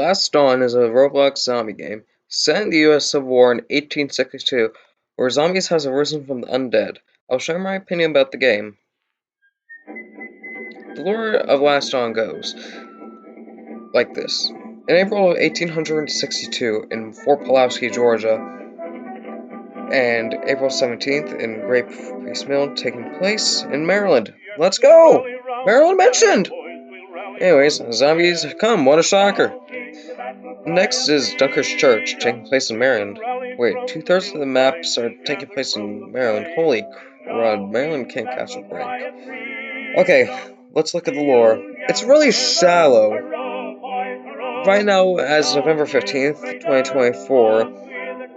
Last Dawn is a Roblox zombie game set in the US Civil War in 1862, where zombies has arisen from the undead. I'll share my opinion about the game. The lore of Last Dawn goes like this. In April of 1862 in Fort Pulaski, Georgia, and April 17th in Grape Priest Mill, taking place in Maryland. Let's go! Maryland mentioned! Anyways, zombies come, what a shocker! Next is Dunkers Church, taking place in Maryland. Wait, 2/3 of the maps are taking place in Maryland. Holy crud, Maryland can't catch a break. Okay, let's look at the lore. It's really shallow. Right now, as November 15th, 2024,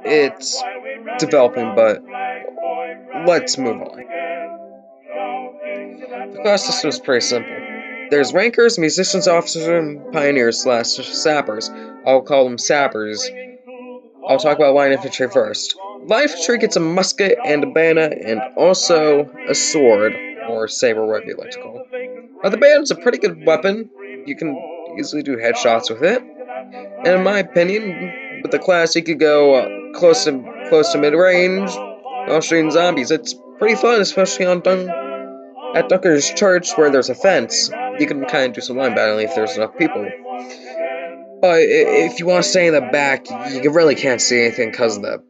it's developing, but let's move on. The class system is pretty simple. There's rankers, musicians, officers, and pioneers / sappers. I'll call them sappers. I'll talk about line infantry first. Line infantry gets a musket and a bayonet and also a sword, or saber, whatever you like to call it. The bayonet's a pretty good weapon. You can easily do headshots with it. And in my opinion, with the class, you could go close to mid-range while shooting zombies. It's pretty fun, especially at Dunker's Church, where there's a fence. You can kind of do some line battling if there's enough people. But if you want to stay in the back, you really can't see anything because of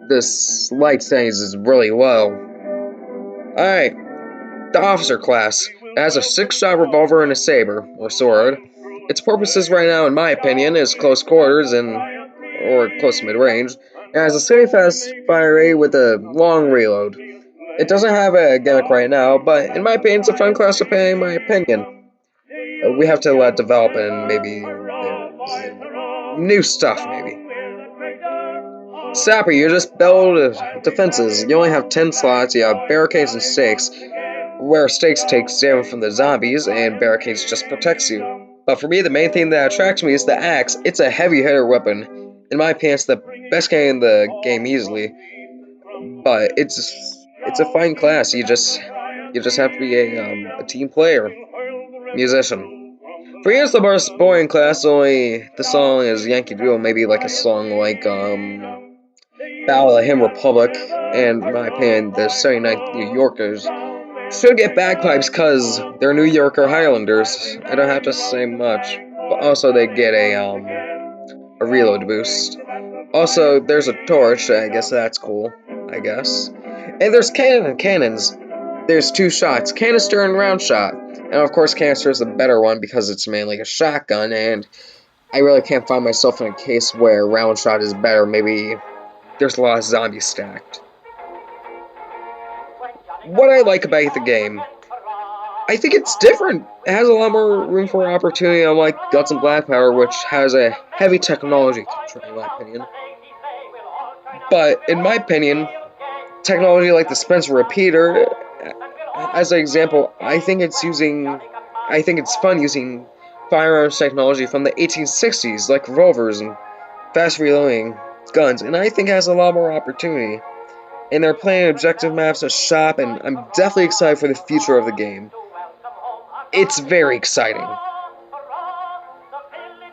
this light settings is really low. Alright, the officer class. It has a 6-shot revolver and a saber, or sword. Its purposes right now, in my opinion, is close quarters or close to mid-range. It has a semi-fast fire rate with a long reload. It doesn't have a gimmick right now, but in my opinion, it's a fun class to play, in my opinion. We have to let it develop and maybe new stuff, maybe. Sapper, you just build defenses. You only have 10 slots, you have barricades and stakes, where stakes takes damage from the zombies and barricades just protects you. But for me, the main thing that attracts me is the axe. It's a heavy hitter weapon. In my opinion, it's the best game in the game easily. But it's a fine class. You just have to be a team player, musician. For me, it's the most boring class. Only the song is Yankee Doodle. Maybe like a song like Battle of the Hymn Republic. And in my opinion, the 79th New Yorkers should get bagpipes because they're New Yorker Highlanders. I don't have to say much. But also they get a reload boost. Also, there's a torch. I guess that's cool. I guess. And there's cannon and cannons. There's 2 shots, canister and round shot. And of course, canister is the better one because it's mainly a shotgun, and I really can't find myself in a case where round shot is better. Maybe there's a lot of zombies stacked. What I like about the game, I think it's different. It has a lot more room for opportunity, unlike Guts and Black Power, which has a heavy technology control, in my opinion. But in my opinion, technology like the Spencer repeater, as an example, I think it's fun using firearms technology from the 1860s, like revolvers and fast reloading guns, and I think it has a lot more opportunity. And they're playing objective maps at shop, and I'm definitely excited for the future of the game. It's very exciting.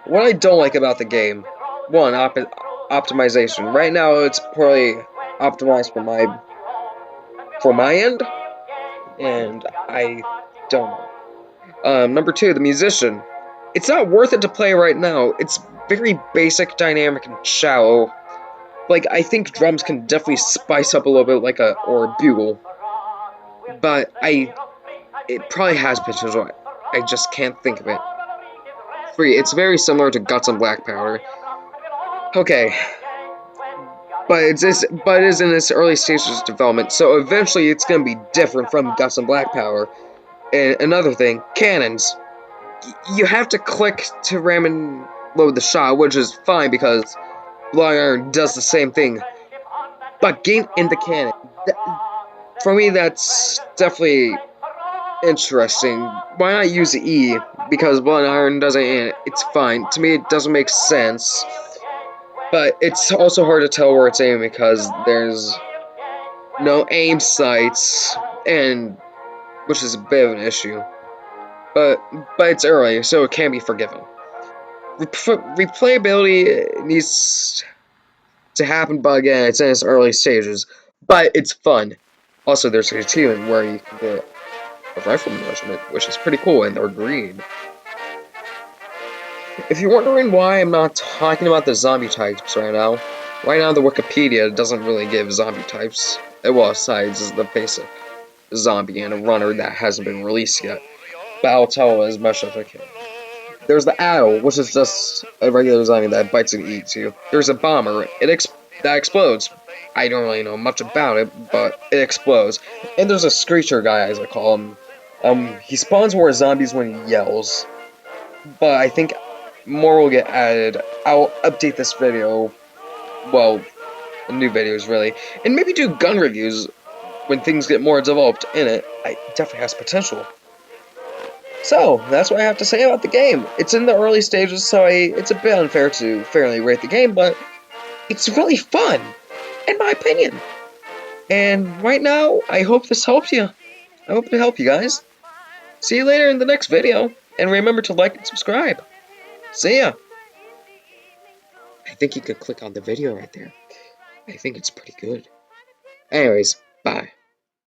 What I don't like about the game, one, optimization. Right now, it's poorly optimized for my end, and I don't know. Number 2, the musician. It's not worth it to play right now. It's very basic, dynamic, and shallow. Like, I think drums can definitely spice up a little bit, or a bugle. But it probably has potential. I just can't think of it. 3, it's very similar to Guts and Black Powder. Okay. But it is in its early stages of development, so eventually it's going to be different from Guts and Black Powder. And another thing, cannons. You have to click to ram and load the shot, which is fine because Blood Iron does the same thing. But getting in the cannon, for me, that's definitely interesting. Why not use E? Because Blood Iron doesn't, and it's fine. To me, it doesn't make sense. But it's also hard to tell where it's aiming because there's no aim sights, which is a bit of an issue. but it's early, so it can be forgiven. Replayability needs to happen, but again, it's in its early stages. But it's fun. Also, there's a achievement where you can get a rifle measurement, which is pretty cool, and they're green. If you're wondering why I'm not talking about the zombie types right now the Wikipedia doesn't really give zombie types. Well, besides the basic zombie and a runner that hasn't been released yet. But I'll tell as much as I can. There's the owl, which is just a regular zombie that bites and eats you. There's a bomber, that explodes. I don't really know much about it, but it explodes. And there's a screecher guy, as I call him. He spawns more zombies when he yells. But I think more will get added. I'll update this video, well, new videos really, and maybe do gun reviews when things get more developed in it. It definitely has potential. So, that's what I have to say about the game. It's in the early stages, so it's a bit unfair to fairly rate the game, but it's really fun, in my opinion. And right now, I hope this helps you. I hope it helped you guys. See you later in the next video, and remember to like and subscribe. See ya! I think you could click on the video right there. I think it's pretty good. Anyways, bye.